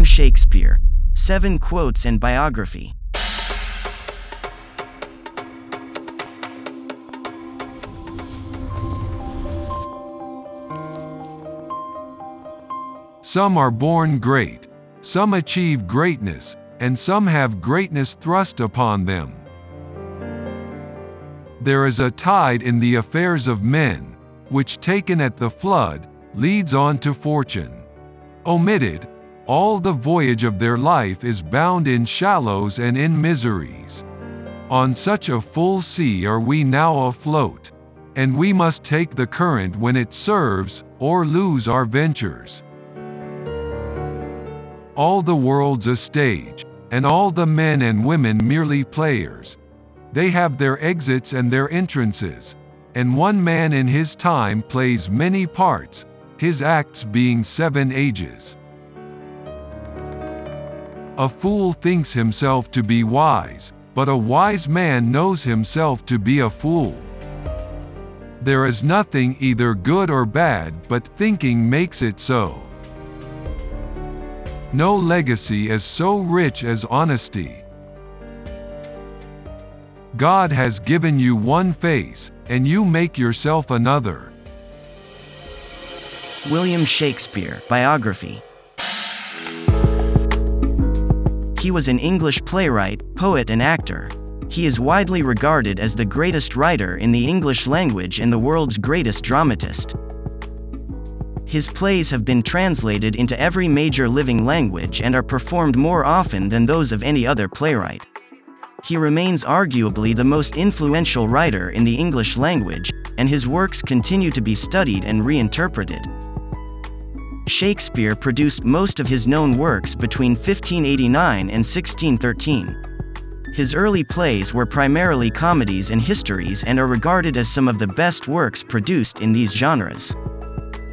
William Shakespeare. 7 quotes and biography. Some are born great, some achieve greatness, and some have greatness thrust upon them. There is a tide in the affairs of men, which taken at the flood, leads on to fortune. Omitted, all the voyage of their life is bound in shallows and in miseries. On such a full sea are we now afloat, and we must take the current when it serves, or lose our ventures. All the world's a stage, and all the men and women merely players. They have their exits and their entrances, and one man in his time plays many parts, his acts being 7 ages. A fool thinks himself to be wise, but a wise man knows himself to be a fool. There is nothing either good or bad, but thinking makes it so. No legacy is so rich as honesty. God has given you one face, and you make yourself another. William Shakespeare, biography. He was an English playwright, poet and actor. He is widely regarded as the greatest writer in the English language and the world's greatest dramatist. His plays have been translated into every major living language and are performed more often than those of any other playwright. He remains arguably the most influential writer in the English language, and his works continue to be studied and reinterpreted. Shakespeare produced most of his known works between 1589 and 1613. His early plays were primarily comedies and histories and are regarded as some of the best works produced in these genres.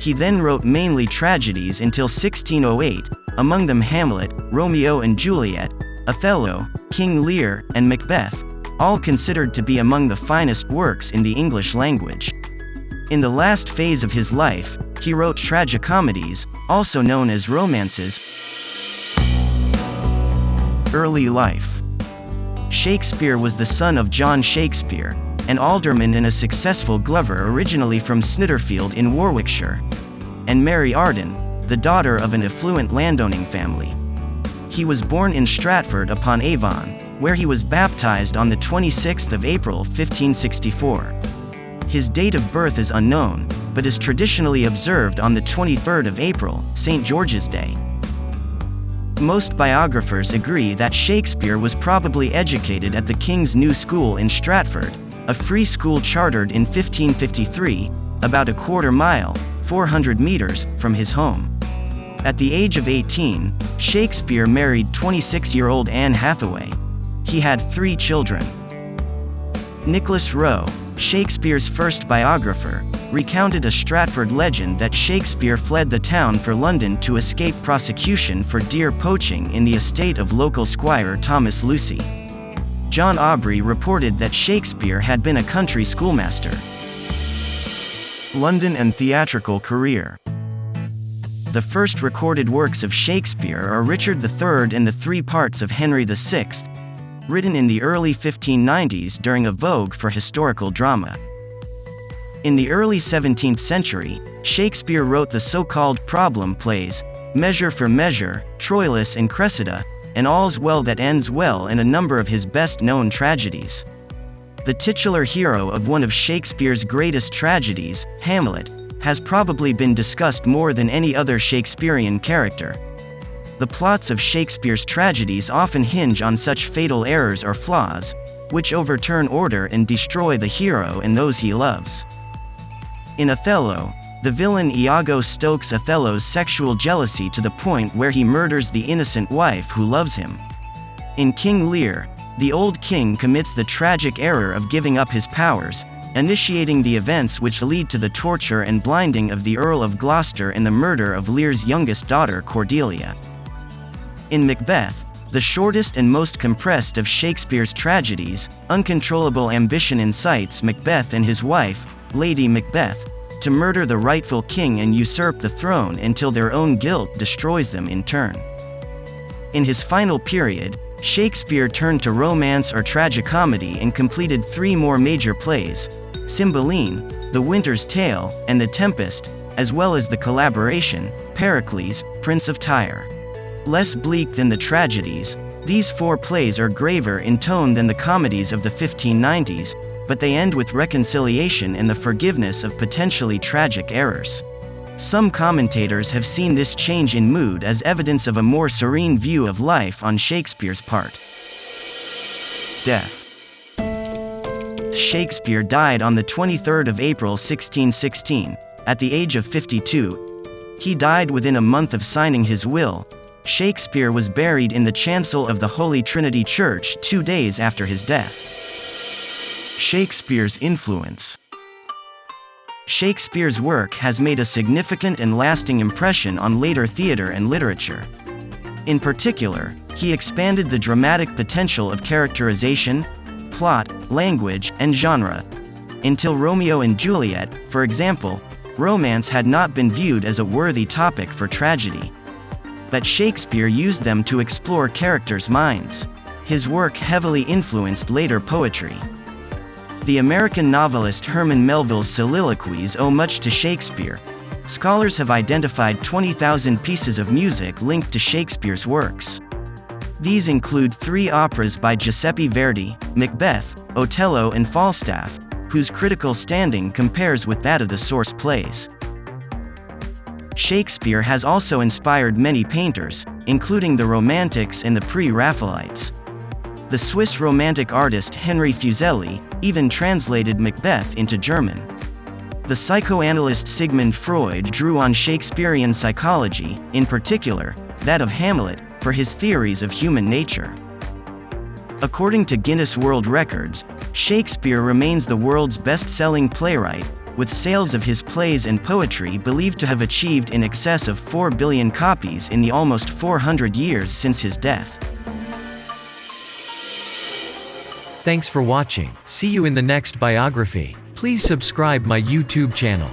He then wrote mainly tragedies until 1608, among them Hamlet, Romeo and Juliet, Othello, King Lear, and Macbeth, all considered to be among the finest works in the English language. In the last phase of his life, he wrote tragicomedies, also known as romances. Early life. Shakespeare was the son of John Shakespeare, an alderman and a successful glover originally from Snitterfield in Warwickshire, and Mary Arden, the daughter of an affluent landowning family. He was born in Stratford-upon-Avon, where he was baptized on the 26th of April 1564. His date of birth is unknown, but is traditionally observed on the 23rd of April, St. George's Day. Most biographers agree that Shakespeare was probably educated at the King's New School in Stratford, a free school chartered in 1553, about a quarter mile, 400 meters, from his home. At the age of 18, Shakespeare married 26-year-old Anne Hathaway. He had 3 children. Nicholas Rowe, Shakespeare's first biographer, recounted a Stratford legend that Shakespeare fled the town for London to escape prosecution for deer poaching in the estate of local squire Thomas Lucy. John Aubrey reported that Shakespeare had been a country schoolmaster. London and theatrical career. The first recorded works of Shakespeare are Richard III and the 3 parts of Henry VI, written in the early 1590s during a vogue for historical drama. In the early 17th century, Shakespeare wrote the so-called problem plays, Measure for Measure, Troilus and Cressida, and All's Well That Ends Well, and a number of his best-known tragedies. The titular hero of one of Shakespeare's greatest tragedies, Hamlet, has probably been discussed more than any other Shakespearean character. The plots of Shakespeare's tragedies often hinge on such fatal errors or flaws, which overturn order and destroy the hero and those he loves. In Othello, the villain Iago stokes Othello's sexual jealousy to the point where he murders the innocent wife who loves him. In King Lear, the old king commits the tragic error of giving up his powers, initiating the events which lead to the torture and blinding of the Earl of Gloucester and the murder of Lear's youngest daughter Cordelia. In Macbeth, the shortest and most compressed of Shakespeare's tragedies, uncontrollable ambition incites Macbeth and his wife, Lady Macbeth, to murder the rightful king and usurp the throne until their own guilt destroys them in turn. In his final period, Shakespeare turned to romance or tragicomedy and completed 3 more major plays: Cymbeline, The Winter's Tale, and The Tempest, as well as the collaboration, Pericles, Prince of Tyre. Less bleak than the tragedies, these 4 plays are graver in tone than the comedies of the 1590s, but they end with reconciliation and the forgiveness of potentially tragic errors. Some commentators have seen this change in mood as evidence of a more serene view of life on Shakespeare's part. Death. Shakespeare died on the 23rd of April 1616, at the age of 52. He died within a month of signing his will. Shakespeare was buried in the chancel of the Holy Trinity Church 2 days after his death. Shakespeare's influence. Shakespeare's work has made a significant and lasting impression on later theater and literature. In particular, he expanded the dramatic potential of characterization, plot, language, and genre. Until Romeo and Juliet, for example, romance had not been viewed as a worthy topic for tragedy. But Shakespeare used them to explore characters' minds. His work heavily influenced later poetry. The American novelist Herman Melville's soliloquies owe much to Shakespeare. Scholars have identified 20,000 pieces of music linked to Shakespeare's works. These include 3 operas by Giuseppe Verdi, Macbeth, Othello, and Falstaff, whose critical standing compares with that of the source plays. Shakespeare has also inspired many painters, including the Romantics and the Pre-Raphaelites. The Swiss Romantic artist Henri Fuseli even translated Macbeth into German. The psychoanalyst Sigmund Freud drew on Shakespearean psychology, in particular, that of Hamlet, for his theories of human nature. According to Guinness World Records, Shakespeare remains the world's best-selling playwright, with sales of his plays and poetry believed to have achieved in excess of 4 billion copies in the almost 400 years since his death. Thanks for watching. See you in the next biography. Please subscribe my YouTube channel.